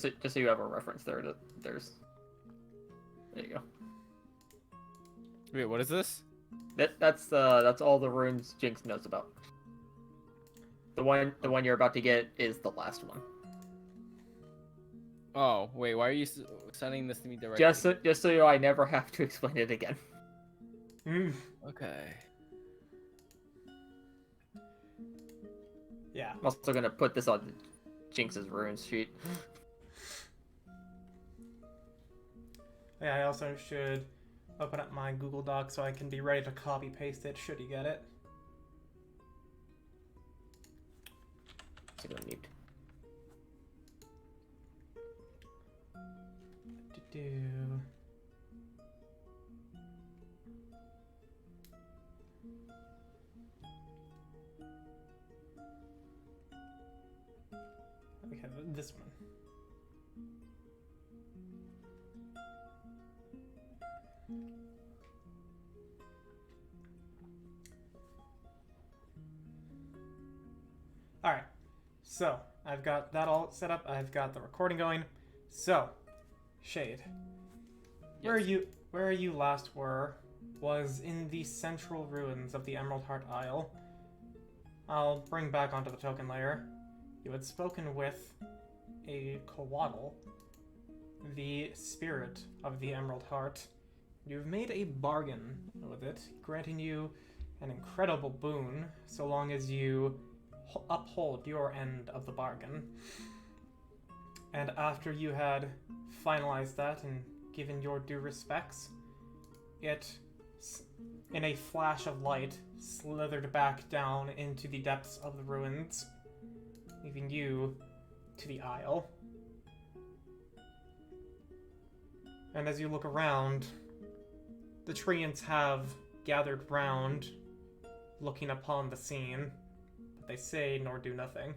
just so you have a reference there. There's there you go. Wait, what is this? That's all the runes Jinx knows about. The one you're about to get is the last one. Oh, wait, why are you sending this to me directly? Just so I never have to explain it again. Okay. Yeah. I'm also gonna put this on Jinx's runes sheet. Yeah, I also should open up my Google Doc so I can be ready to copy paste it should you get it. So need. Do. Okay, this one. Alright, so I've got that all set up. I've got the recording going. So, Shade, Yes. where you last were was in the central ruins of the Emerald Heart Isle. I'll bring back onto the token layer. You had spoken with a Coatl, the spirit of the Emerald Heart. You've made a bargain with it, granting you an incredible boon so long as you uphold your end of the bargain. And after you had finalized that and given your due respects, it, in a flash of light, slithered back down into the depths of the ruins, leaving you to the Isle. And as you look around, the treants have gathered round, looking upon the scene, but they say nor do nothing.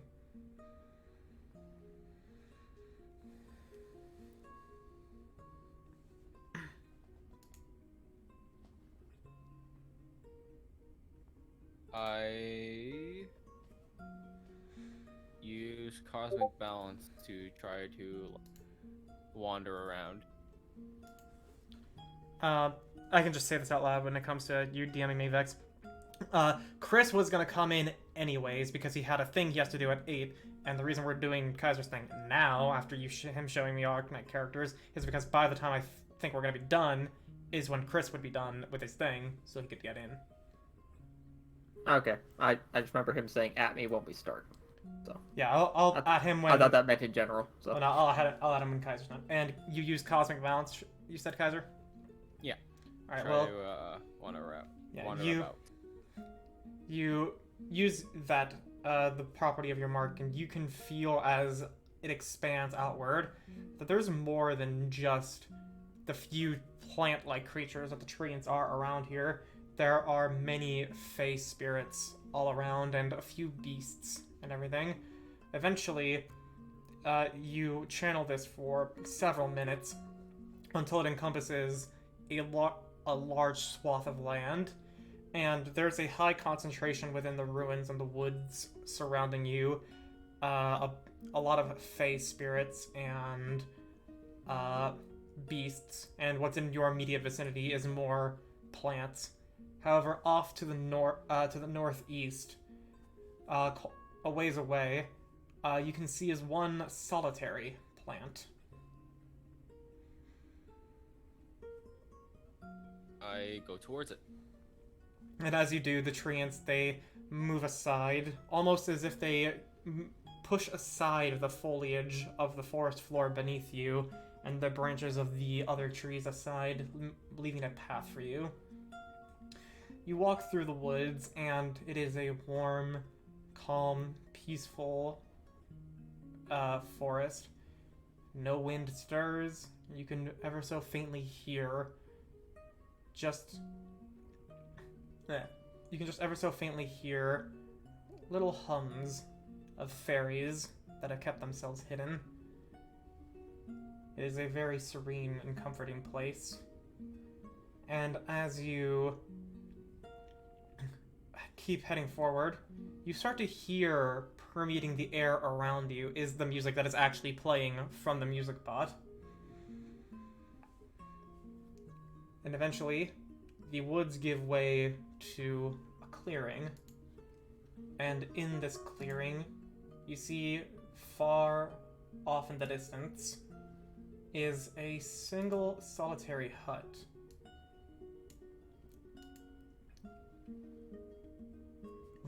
I use cosmic balance to try to wander around. I can just say this out loud when it comes to you DMing me, Vex. Chris was gonna come in anyways because he had a thing he has to do at 8, and the reason we're doing Kaiser's thing now, after him showing me Arcanite characters, is because by the time I think we're gonna be done, is when Chris would be done with his thing, so he could get in. Okay, I just remember him saying "at me when we start." So Yeah, I'll at him when. I thought that meant in general. So Oh, no, I'll add him when Kaiser's done. And you use Cosmic Balance, you said, Kaiser? Yeah. Alright, Try well, to wander you about. you use that the property of your mark, and you can feel as it expands outward that there's more than just the few plant-like creatures that the treants are around here. There are many fey spirits all around, and a few beasts and everything. Eventually, you channel this for several minutes until it encompasses a large swath of land, and there's a high concentration within the ruins and the woods surrounding you. A lot of fey spirits and beasts, and what's in your immediate vicinity is more plants. However, off to the northeast, a ways away, you can see is one solitary plant. I go towards it. And as you do, the treants, they move aside, almost as if they push aside the foliage of the forest floor beneath you, and the branches of the other trees aside, leaving a path for you. You walk through the woods, and it is a warm, calm, peaceful forest. No wind stirs. You can ever so faintly hear you can just ever so faintly hear little hums of fairies that have kept themselves hidden. It is a very serene and comforting place. And as you keep heading forward, you start to hear permeating the air around you is the music that is actually playing from the music bot. And eventually, the woods give way to a clearing. And in this clearing, you see far off in the distance is a single solitary hut.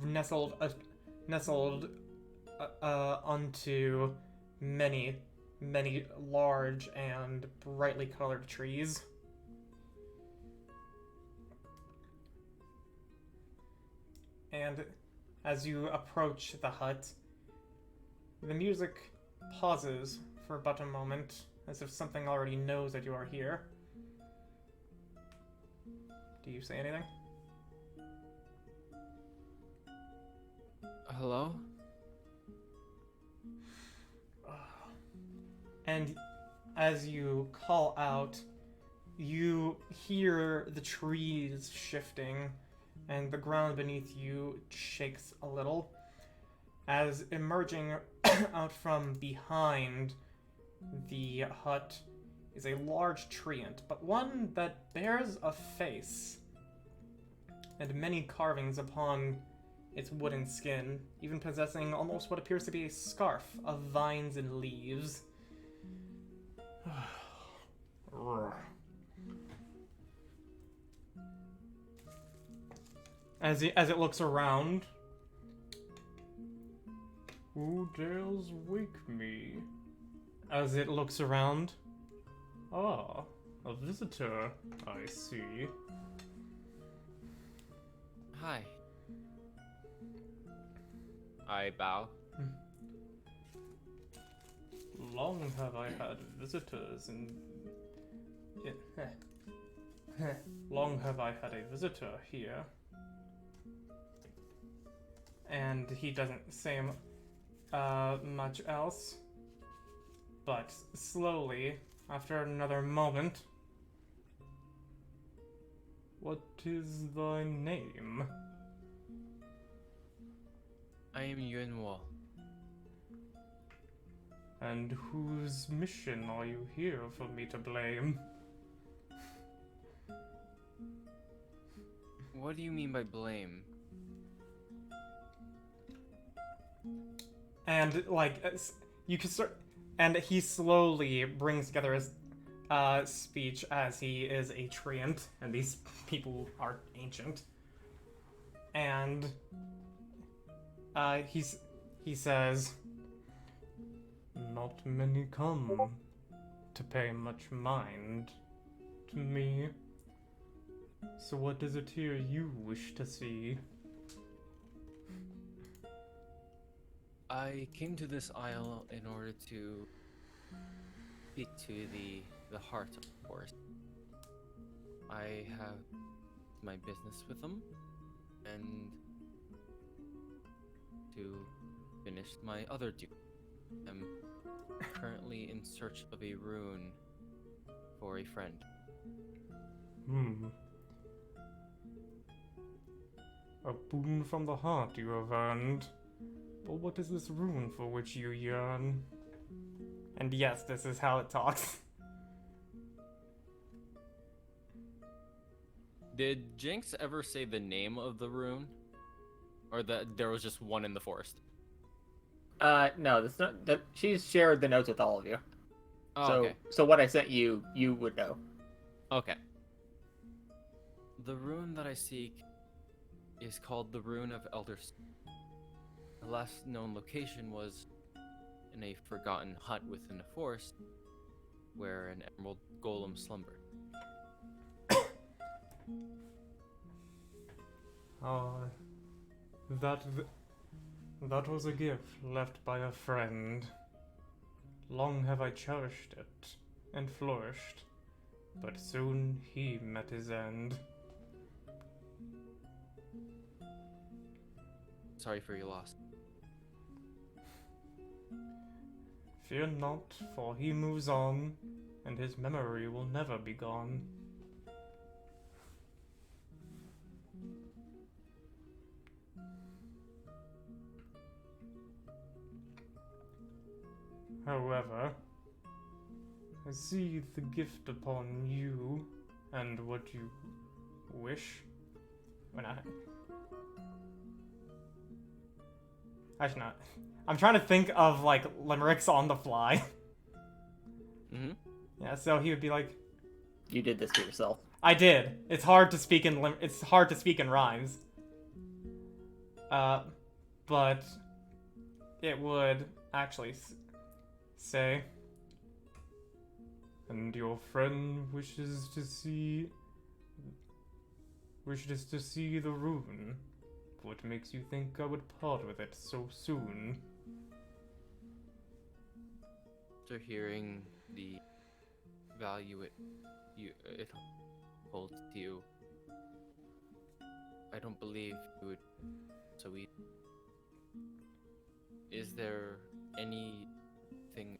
Nestled onto many, many large and brightly colored trees. And as you approach the hut, the music pauses for but a moment, as if something already knows that you are here. Do you say anything? Hello? And as you call out, you hear the trees shifting, and the ground beneath you shakes a little, as emerging out from behind the hut is a large treant, but one that bears a face, and many carvings upon its wooden skin, even possessing almost what appears to be a scarf of vines and leaves. As it looks around, who dares wake me? As it looks around, ah, a visitor, I see. Hi. I bow. Long have I had visitors long have I had a visitor here. And he doesn't say much else. But slowly, after another moment, what is thy name? I am Yunwo. And whose mission are you here for me to blame? What do you mean by blame? And, like, you can start... And he slowly brings together his speech, as he is a treant, and these people are ancient. And he says, "Not many come to pay much mind to me. So what is it here you wish to see?" I came to this isle in order to speak to the heart of the forest. I have my business with them, and to finish my other duty. I'm currently in search of a rune for a friend. A boon from the heart you have earned. But what is this rune for which you yearn? And yes, this is how it talks. Did Jinx ever say the name of the rune? Or that there was just one in the forest? No, that's not. She's shared the notes with all of you. Oh, So, okay. so what I sent you, you would know. Okay. The rune that I seek is called the Rune of Elder Stone. The last known location was in a forgotten hut within a forest where an emerald golem slumbered. That was a gift left by a friend. Long have I cherished it and flourished, but soon he met his end. Sorry for your loss. Fear not, for he moves on, and his memory will never be gone. However, I see the gift upon you and what you wish. When actually not. I'm trying to think of like limericks on the fly. Mm-hmm. Yeah, so he would be like, You did this to yourself. I did. It's hard to speak in rhymes. But it would actually say, and your friend wishes to see the rune. What makes you think I would part with it so soon? After hearing the value it holds to you, I don't believe you would so easy. Is there anything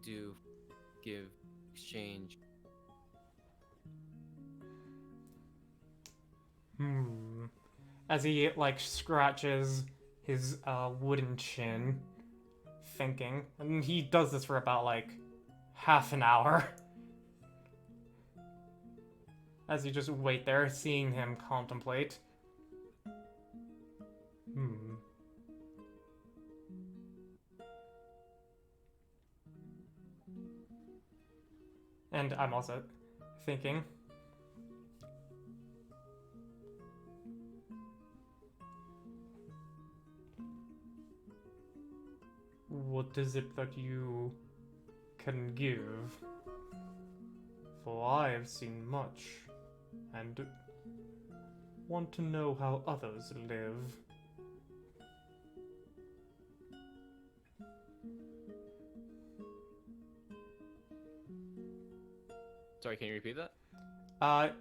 do give exchange? As he like scratches his wooden chin, thinking, and he does this for about like half an hour. As you just wait there, seeing him contemplate. And I'm also thinking, what is it that you can give? For I have seen much, and want to know how others live. Sorry, can you repeat that?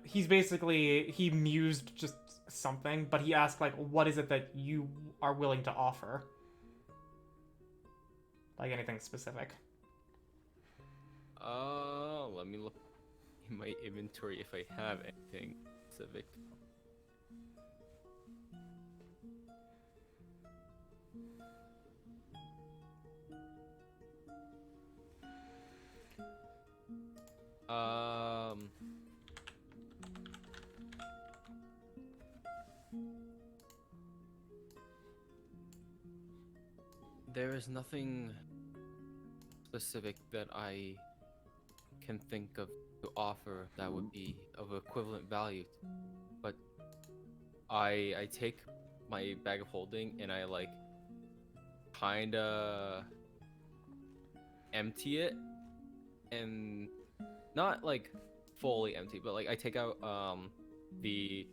He mused just something, but he asked, like, what is it that you are willing to offer? Like, anything specific. Let me look in my inventory if I have anything specific. There is nothing specific that I can think of to offer that would be of equivalent value, but I take my bag of holding and I like kinda empty it, and not like fully empty, but like I take out the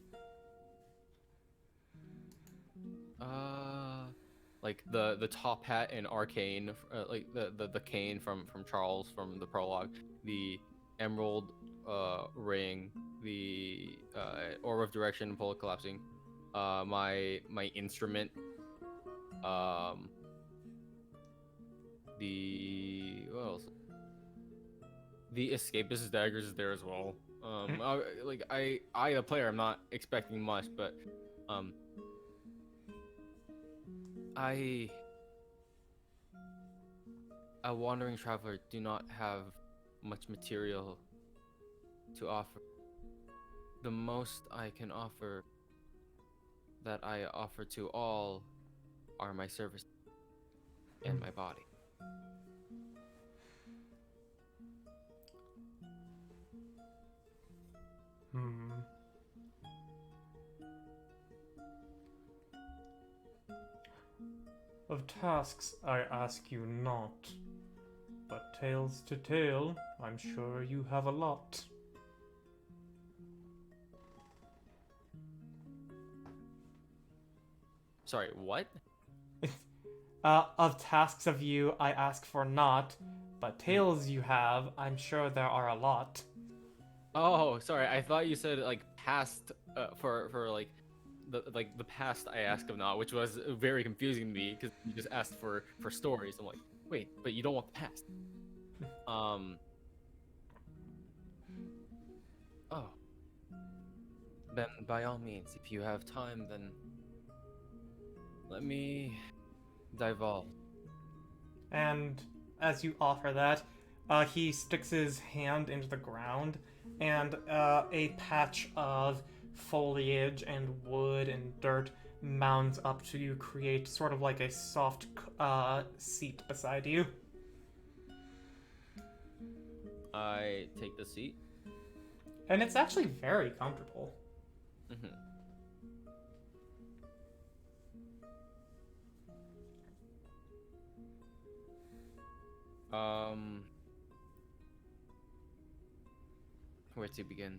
like the top hat and arcane, like the cane from Charles from the prologue, the emerald ring, the orb of direction, pull collapsing, my instrument, the what else? The escapist daggers is there as well. Like I the player, I'm not expecting much, but a wandering traveler, do not have much material to offer. The most I can offer, that I offer to all, are my service and my body. Of tasks I ask you not, but tales to tell, I'm sure you have a lot. Sorry, what? Of tasks of you I ask for not, but tales you have, I'm sure there are a lot. Oh, sorry. I thought you said like past for like the past I ask of not, which was very confusing to me because you just asked for stories. I'm like, wait, but you don't want the past. Oh. Then by all means, if you have time, then let me divulge. And as you offer that, he sticks his hand into the ground, and a patch of foliage and wood and dirt mounds up to create sort of like a soft seat beside you. I take the seat. And it's actually very comfortable. Mm-hmm. Where to begin?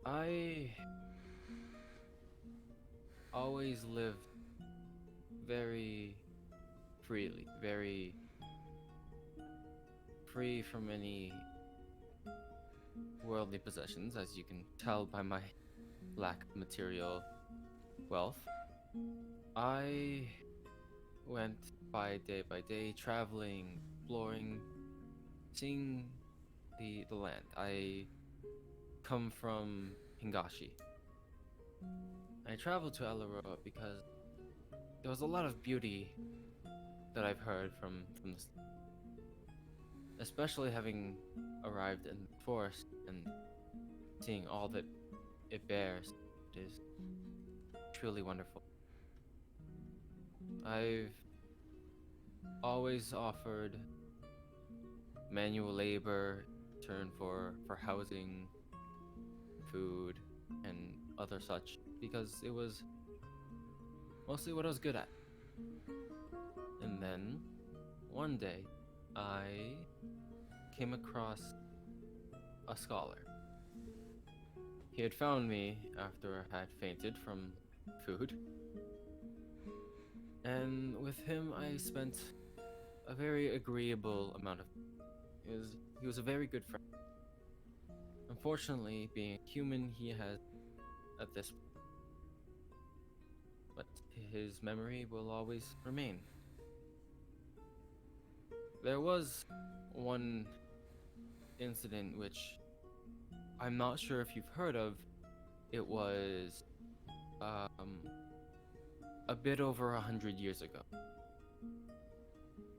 I always lived very freely, very free from any worldly possessions, as you can tell by my lack of material wealth. I went by day, traveling, exploring, seeing the land. I come from Hingashi. I traveled to Elaroa because there was a lot of beauty that I've heard from this, especially having arrived in the forest and seeing all that it bears. It is truly wonderful. I've always offered manual labor in turn for housing, food, and other such, because it was mostly what I was good at. And then one day I came across a scholar. He had found me after I had fainted from food, and with him I spent a very agreeable amount of he was a very good friend. Unfortunately, being a human, he has at this, but his memory will always remain. There was one incident which I'm not sure if you've heard of. It was a bit over 100 years ago.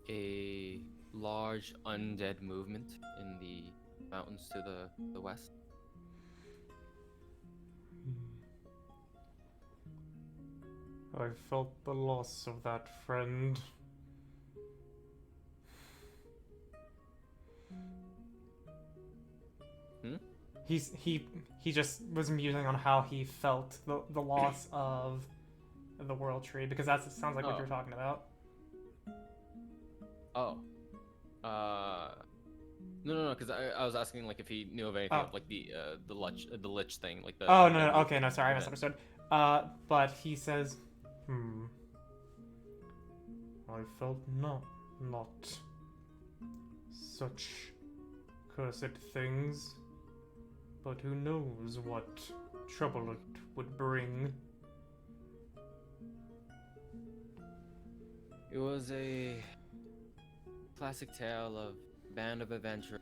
A large undead movement in the mountains to the west. I felt the loss of that friend. He just was musing on how he felt the loss of the World Tree, because that sounds like what you're talking about. Oh. No, because I was asking like if he knew of anything of like the lich thing, like the. Oh no, okay, no, sorry, I misunderstood. But he says, I felt not such cursed things, but who knows what trouble it would bring. It was a classic tale of band of adventurers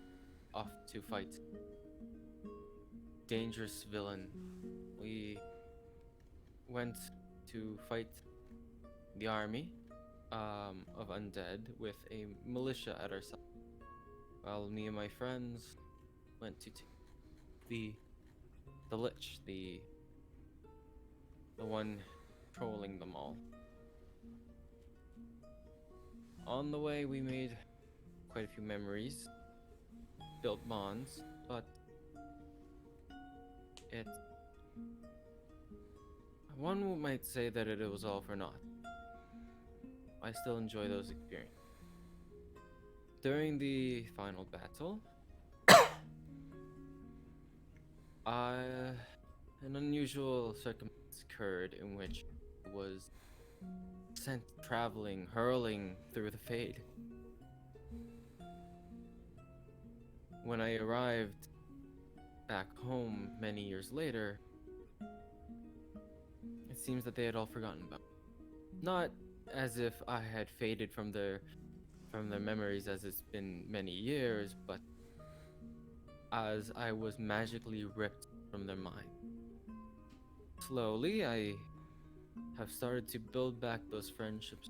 off to fight dangerous villain. We went to fight the army of undead with a militia at our side, while me and my friends went to the lich, the one trolling them all. On the way, we made quite a few memories, built bonds, but one might say that it was all for naught. I still enjoy those experiences. During the final battle, an unusual circumstance occurred in which I was sent traveling, hurling through the Fade. When I arrived back home many years later, it seems that they had all forgotten about me. Not as if I had faded from their memories, as it's been many years, but as I was magically ripped from their mind. Slowly, I have started to build back those friendships,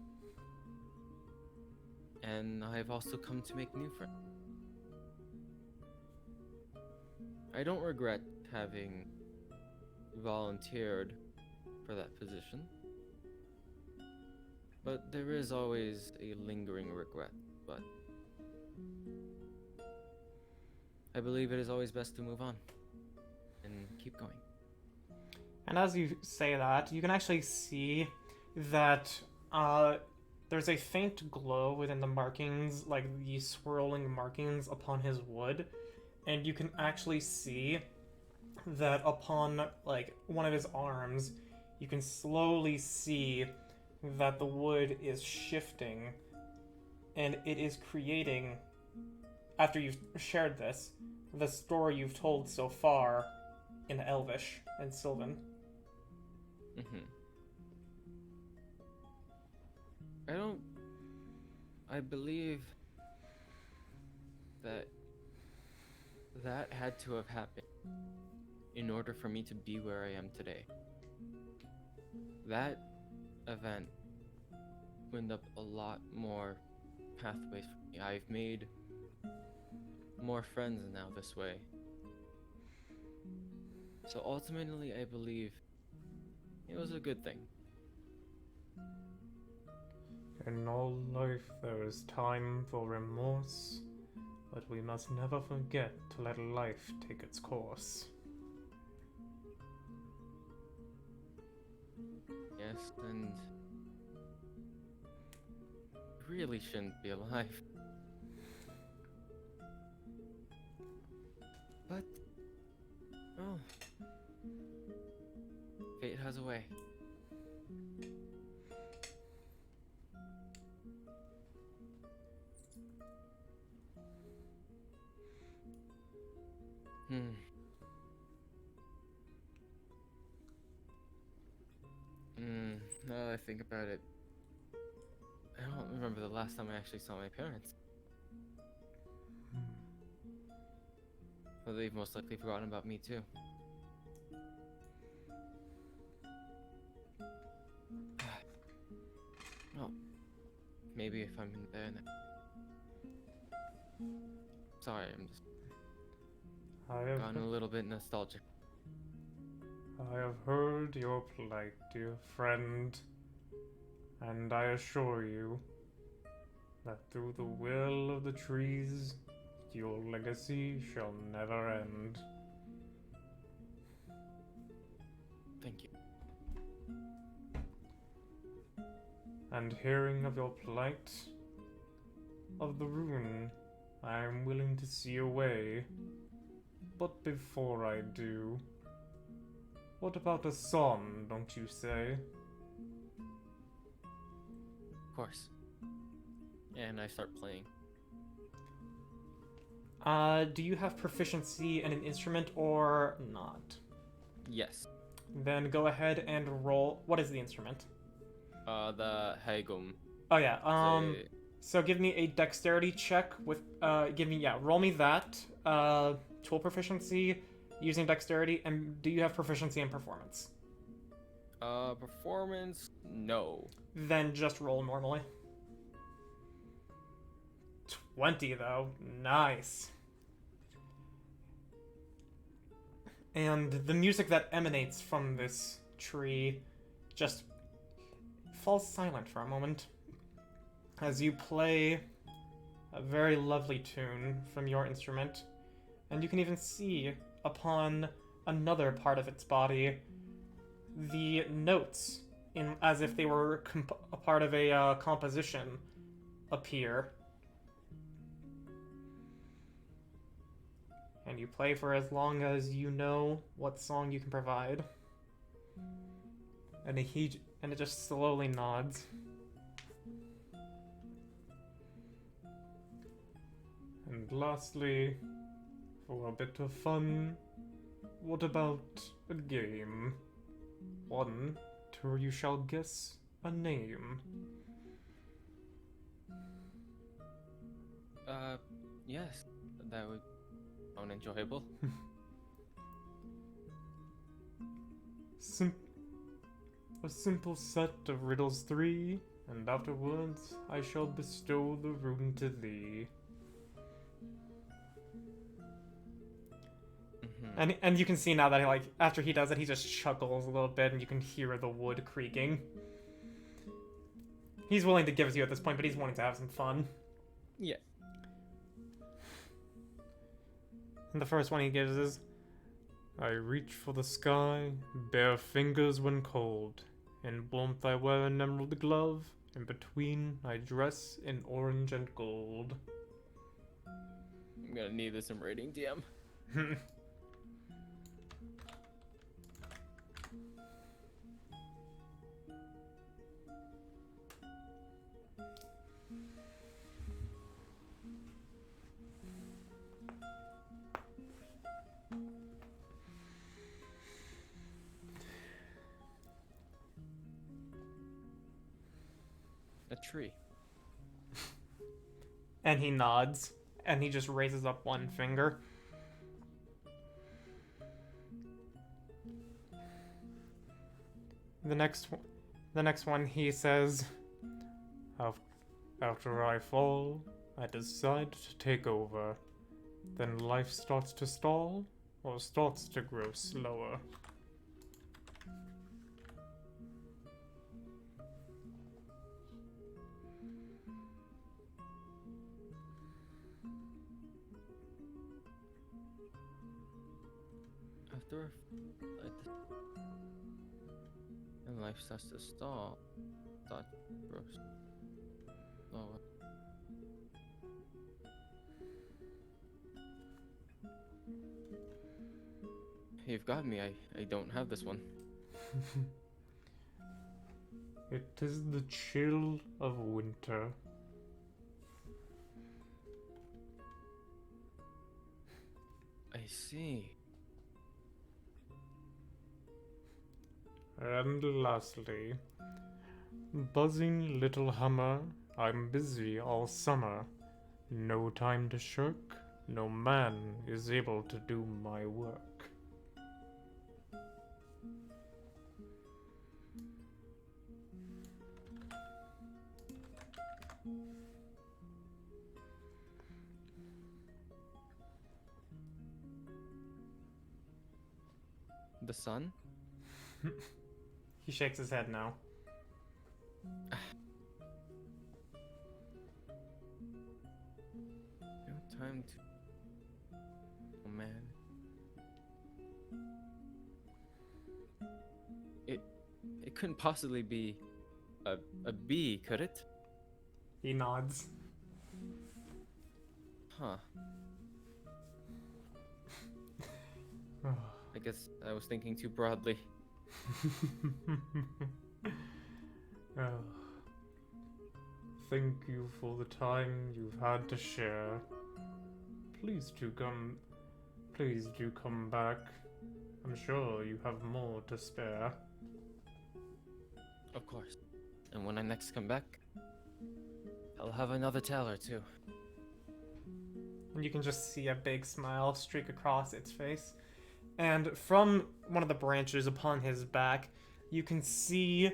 And I've also come to make new friends. I don't regret having volunteered for that position, but there is always a lingering regret. But I believe it is always best to move on and keep going. And as you say that, you can actually see that there's a faint glow within the markings, like the swirling markings upon his wood, and you can actually see that upon like one of his arms, you can slowly see that the wood is shifting, and it is creating, after you've shared this, the story you've told so far in Elvish and Sylvan. I believe that had to have happened in order for me to be where I am today. That event opened up a lot more pathways for me. I've made more friends now this way. So ultimately, I believe it was a good thing. In all life there is time for remorse, but we must never forget to let life take its course. Yes, and really shouldn't be alive. But, oh, fate has a way. Now that I think about it, I don't remember the last time I actually saw my parents. Well, they've most likely forgotten about me too. Well, maybe if I'm in there then. Sorry, I'm just gotten a little bit nostalgic. I have heard your plight, dear friend, and I assure you that through the will of the trees, your legacy shall never end. Thank you. And hearing of your plight, of the rune, I am willing to see a way. But before I do, what about a song, don't you say? Of course. And I start playing. Do you have proficiency in an instrument or not? Yes. Then go ahead and roll. What is the instrument? The Hagum. Oh yeah. So give me a dexterity check with. Roll me that. Tool proficiency using dexterity, and do you have proficiency in performance? Performance? No. Then just roll normally. 20 though. Nice. And the music that emanates from this tree just falls silent for a moment as you play a very lovely tune from your instrument, and you can even see upon another part of its body the notes, in as if they were a part of a composition, appear. And you play for as long as you know what song you can provide. And it just slowly nods. And lastly, for a bit of fun, what about a game? One, till you shall guess a name. Yes. That would sound enjoyable. A simple set of riddles 3 and afterwards I shall bestow the rune to thee. And you can see now that like after he does it, he just chuckles a little bit, and you can hear the wood creaking. He's willing to give it to you at this point, but he's wanting to have some fun. Yeah. And the first one he gives is, I reach for the sky, bare fingers when cold. In warmth I wear an emerald glove, in between I dress in orange and gold. I'm gonna need this in rating, DM. A tree. And he nods, and he just raises up one finger. The next one he says, after I fall, I decide to take over. Then life starts to stall, or starts to grow slower. After and life starts to stall, thought grows lower. You've got me. I don't have this one. It is the chill of winter. I see. And lastly, buzzing little hummer, I'm busy all summer. No time to shirk, no man is able to do my work. The sun? He shakes his head now. No time to... Oh man. It couldn't possibly be a bee, could it? He nods. Huh. I guess I was thinking too broadly. Oh. Thank you for the time you've had to share. Please do come back. I'm sure you have more to spare. Of course. And when I next come back, I'll have another tale or two. And you can just see a big smile streak across its face. And from one of the branches upon his back, you can see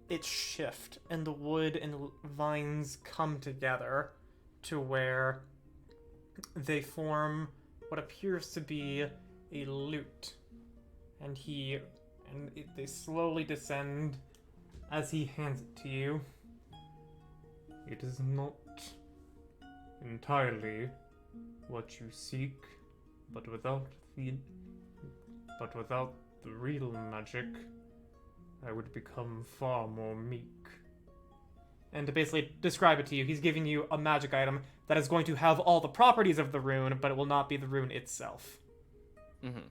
it shift, and the wood and vines come together to where they form what appears to be a lute. And they slowly descend as he hands it to you. It is not entirely what you seek, but without the real magic, I would become far more meek. And to basically describe it to you, he's giving you a magic item that is going to have all the properties of the rune, but it will not be the rune itself. Mm-hmm.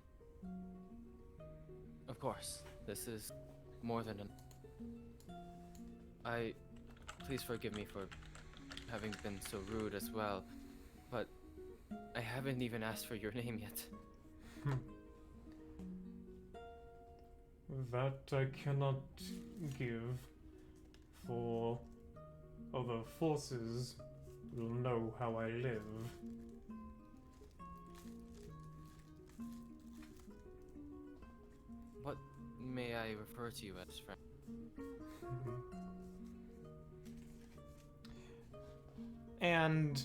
Of course. This is more than Please forgive me for having been so rude as well, but I haven't even asked for your name yet. That I cannot give, for other forces will know how I live. What may I refer to you as, friend? And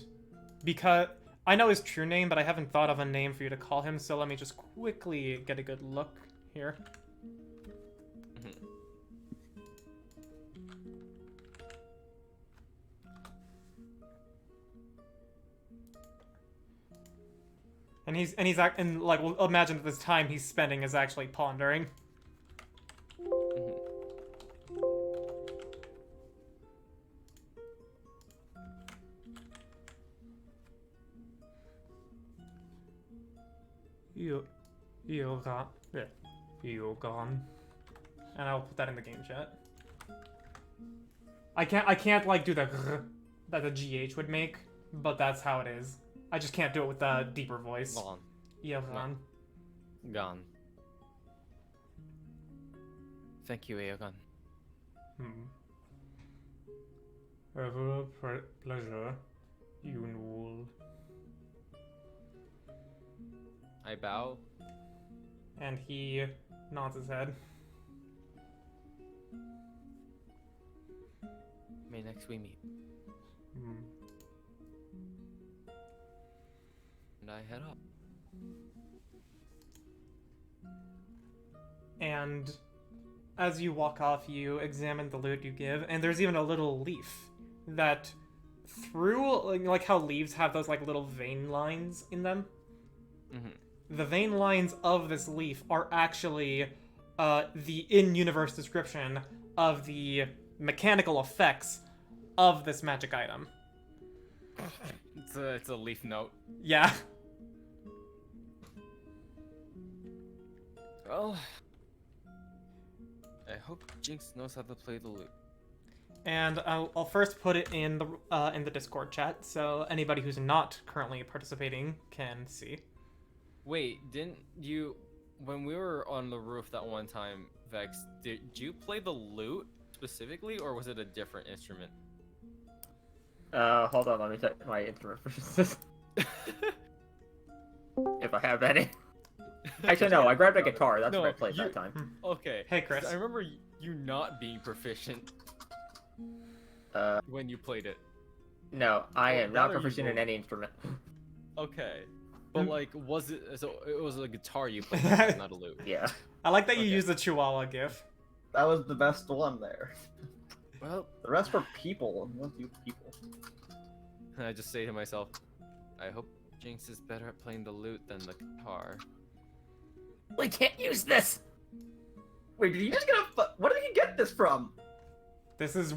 because I know his true name, but I haven't thought of a name for you to call him, so let me just quickly get a good look here. And like, we'll imagine that this time he's spending is actually pondering. Yogan. And I'll put that in the game chat. I can't like do the that the GH would make, but that's how it is. I just can't do it with a deeper voice. Gone. Yogan. Gone. Thank you, Aegon. Ever pleasure, Yunwul. I bow. And he nods his head. May next we meet. And I head up. And as you walk off, you examine the loot you give, and there's even a little leaf that through, like how leaves have those like little vein lines in them. The vein lines of this leaf are actually the in-universe description of the mechanical effects of this magic item. It's a leaf note. Yeah. Well, I hope Jinx knows how to play the lute. And I'll first put it in the Discord chat, so anybody who's not currently participating can see. Wait, didn't you, when we were on the roof that one time, Vex, did you play the lute specifically, or was it a different instrument? Hold on, let me check my instrument proficiencies. If I have any. Actually, no, I grabbed a guitar. That's what I played that time. Okay. Hey, Chris. I remember you not being proficient when you played it. No, I am not Rather you proficient in both. any instrument. Okay. But, like, was it... So, it was a guitar you played, not a lute. Yeah. I like that you Okay. use the Chihuahua gif. That was the best one there. Well, The rest were people. What do people? I just say to myself, I hope Jinx is better at playing the lute than the guitar. We can't use this! Wait, did you just get a? Where did he get this from? This is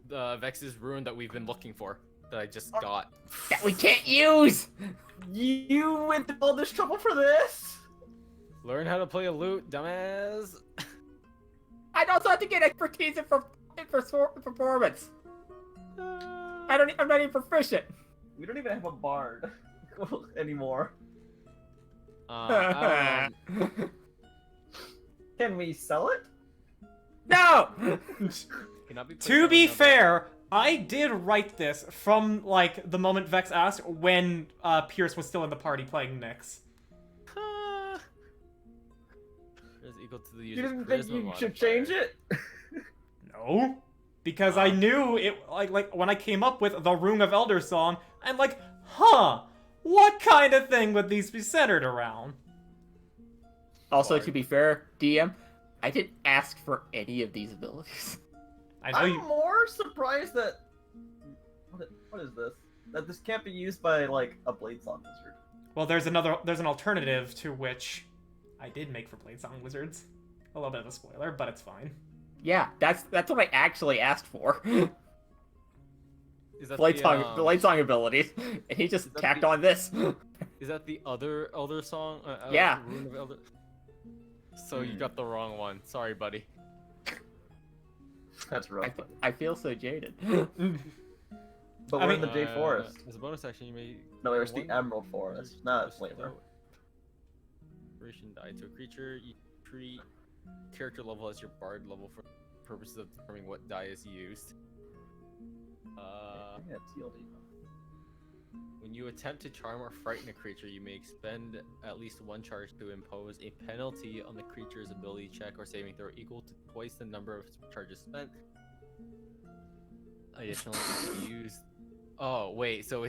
the Vex's rune that we've been looking for, that I just got. That we can't use! You went to all this trouble for this? Learn how to play a lute, dumbass! I'd also have to get expertise in performance. I'm not even proficient. We don't even have a bard anymore. I don't know. Can we sell it? No! Cannot be played To on be another- fair, I did write this from like the moment Vex asked when Pierce was still in the party playing Nyx. Is equal to the You user's didn't think charisma you modifier. should change it? No, because I knew it. Like when I came up with the Rune of Elder Song, I'm like, huh, what kind of thing would these be centered around? Also, to be fair, DM, I didn't ask for any of these abilities. I know I'm you. more surprised that. What is this? That this can't be used by like a Blade Song wizard. Well, there's an alternative to which I did make for Blade Song Wizards. A little bit of a spoiler, but it's fine. Yeah, that's what I actually asked for. Is that Blade the Song abilities, and he just Is that tacked the- on this. Is that the other Elder Song? Yeah. Rune of Elder... So you got the wrong one. Sorry, buddy. That's rough. I feel so jaded. But I we're in mean- the Jade Forest. As a bonus action, you may... No, it was the one Emerald Forest, not Flavor. Inspiration die to a creature. You treat character level as your bard level for purposes of determining what die is used. Yeah, TLD. When you attempt to charm or frighten a creature, you may expend at least one charge to impose a penalty on the creature's ability check or saving throw equal to twice the number of charges spent. Additionally, if you use. Oh wait, so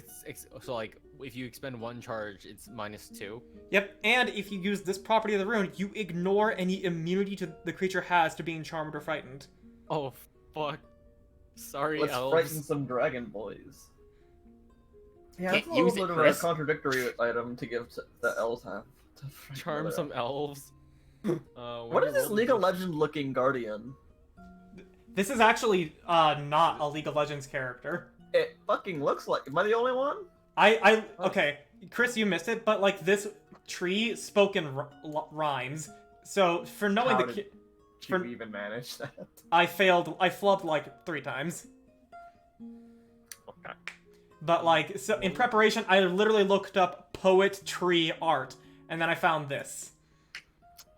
so like if you expend 1 charge, it's -2. Yep, and if you use this property of the rune, you ignore any immunity the creature has to being charmed or frightened. Oh fuck! Sorry, Let's elves. frighten some dragon boys. Yeah, Can't it's a little use it, bit of Chris. a contradictory item to give the elves have. To frighten Charm other some elves. What is this League of Legends looking guardian? This is actually not a League of Legends character. It fucking looks like. Am I the only one? Okay, Chris, you missed it, but like this tree spoke in rhymes. So for knowing How the did you even manage that? I flubbed like 3 times. Okay. But like, so in preparation, I literally looked up poet tree art, and then I found this.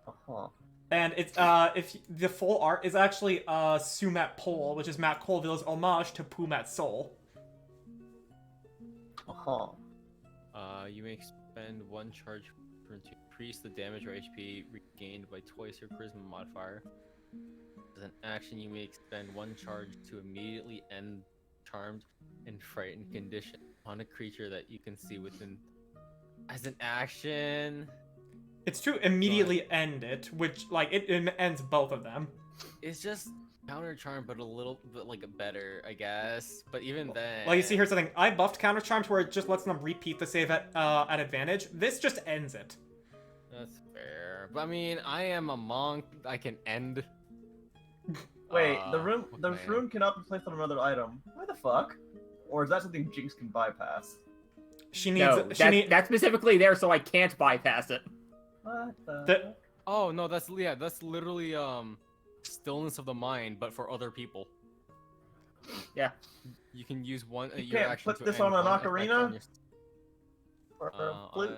Uh-huh. And it's if the full art is actually Sumat Pole, which is Matt Colville's homage to Pumat Soul. Uh-huh. You may expend 1 charge to increase the damage or HP regained by twice your charisma modifier. As an action, you may expend 1 charge to immediately end charmed and frightened condition on a creature that you can see within. As an action. It's to immediately end it, which like it ends both of them. It's just counter charm, but a little bit like better, I guess. But even then, Like you see, here's something. I buffed counter charm to where it just lets them repeat the save at advantage. This just ends it. That's fair. But I mean, I am a monk. I can end. Wait, Oh, the man. rune cannot be placed on another item. Why the fuck? Or is that something Jinx can bypass? She needs. No, that's specifically there so I can't bypass it. What the? The- Oh no, that's literally stillness of the mind, but for other people. Yeah. You can use one. You your can't action put to this end on an one effect ocarina? on your- Or a flute?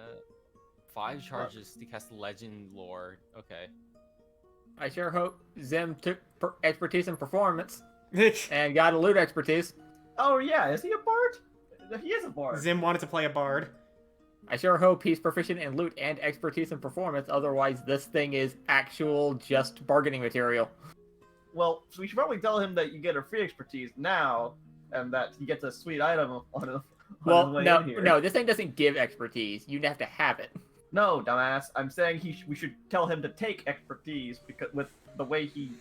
5 charges to cast legend lore. Okay. I sure hope Zim took expertise in performance and got a loot expertise. Oh yeah, is he a bard? He is a bard. Zim wanted to play a bard. I sure hope he's proficient in loot and expertise in performance, otherwise this thing is actual just bargaining material. Well, so we should probably tell him that you get a free expertise now, and that he gets a sweet item on his Well, way no, in here. no, this thing doesn't give expertise. You have to have it. No, dumbass. I'm saying we should tell him to take expertise because with the way he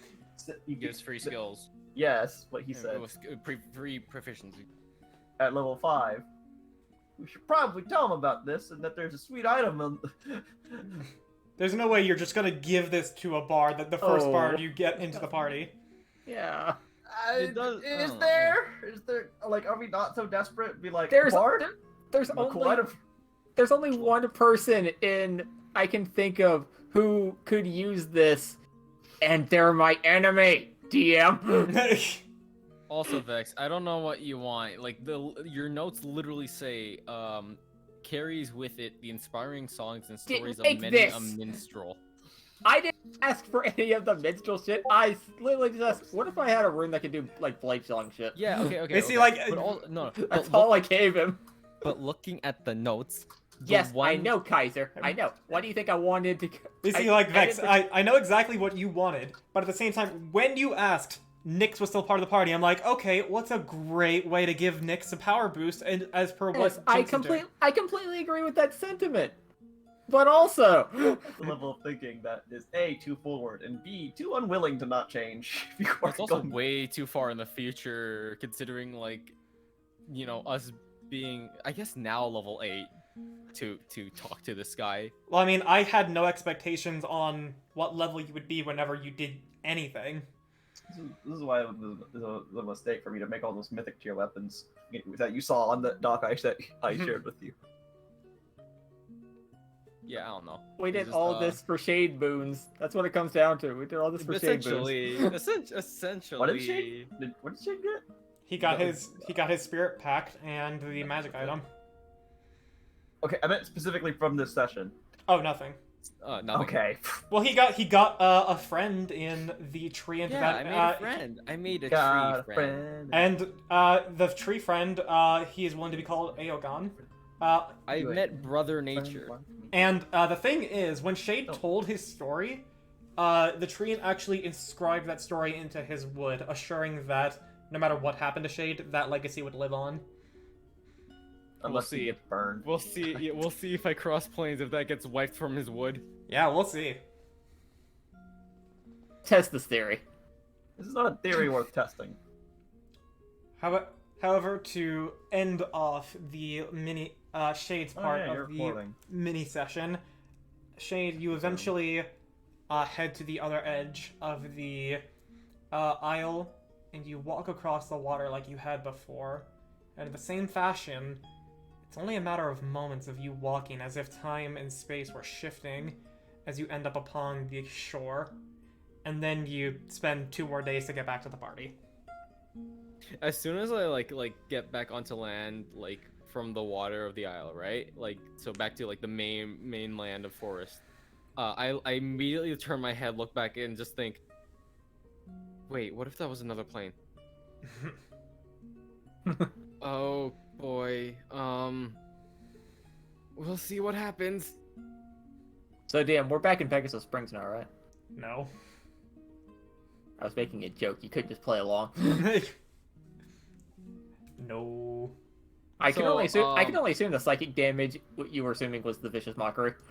Gives free skills. Yes, what he said Free proficiency. at level 5. We should probably tell him about this and that there's a sweet item. There's no way you're just gonna give this to a bard, that the first Oh. bard you get into the party. Yeah. It does- Is oh, there? Is there? Like, are we not so desperate? Be like, There's bard. there's A cool only item. there's only one person I can think of who could use this, and they're my enemy, DM. Also, Vex, I don't know what you want. Like your notes literally say, carries with it the inspiring songs and stories of make many a this. minstrel. I didn't ask for any of the minstrel shit. I literally just asked, what if I had a rune that could do like blade song shit? Yeah, okay. Basically, okay. like, but no. That's all I gave him. But looking at the notes, the Yes, I one- know, Kaiser. I know. Why do you think I wanted to? Basically, I- like, I Vex, didn't- I know exactly what you wanted, but at the same time, when you asked, Nyx was still part of the party, I'm like, okay, what's a great way to give Nyx a power boost, and as per what Yes, I Jinx is doing. completely agree with that sentiment. But also, That's the level of thinking that is A, too forward, and B, too unwilling to not change. Before It's also going- way too far in the future, considering like, us being, I guess now level 8, to talk to this guy. Well, I mean, I had no expectations on what level you would be whenever you did anything. This is why it was a mistake for me to make all those mythic tier weapons that you saw on the doc I shared with you. Yeah, I don't know. we It's did just, all this for shade boons. That's what it comes down to. We did all this for shade boons. Essentially. What did Shade? What did Shade get? He got No. his spirit pact and the magic item. Okay, I meant specifically from this session. Oh, nothing. Nothing. Okay. Well, he got a friend in the tree and Yeah, I made a friend. I made a Got tree a friend. And the tree friend, he is willing to be called Aogon. I met Brother Nature. And the thing is, when Shade Oh. told his story, the tree actually inscribed that story into his wood, assuring that no matter what happened to Shade, that legacy would live on. Unless see. he gets burned. We'll see. Yeah, we'll see if I cross planes if that gets wiped from his wood. Yeah, we'll see. Test this theory. This is not a theory worth testing. However, to end off the mini Shade's part yeah, you're of the recording. mini session, Shade, you eventually head to the other edge of the aisle, and you walk across the water like you had before. And in the same fashion, it's only a matter of moments of you walking as if time and space were shifting as you end up upon the shore. And then you spend 2 more days to get back to the party. As soon as I like get back onto land, like from the water of the isle, right? Like so back to like the mainland of forest. I immediately turn my head, look back, and just think, wait, what if that was another plane? Oh boy. We'll see what happens. So, DM, we're back in Pegasus Springs now, right? No. I was making a joke. You couldn't just play along. No. I can So, only assume. I can only assume the psychic damage what you were assuming was the vicious mockery.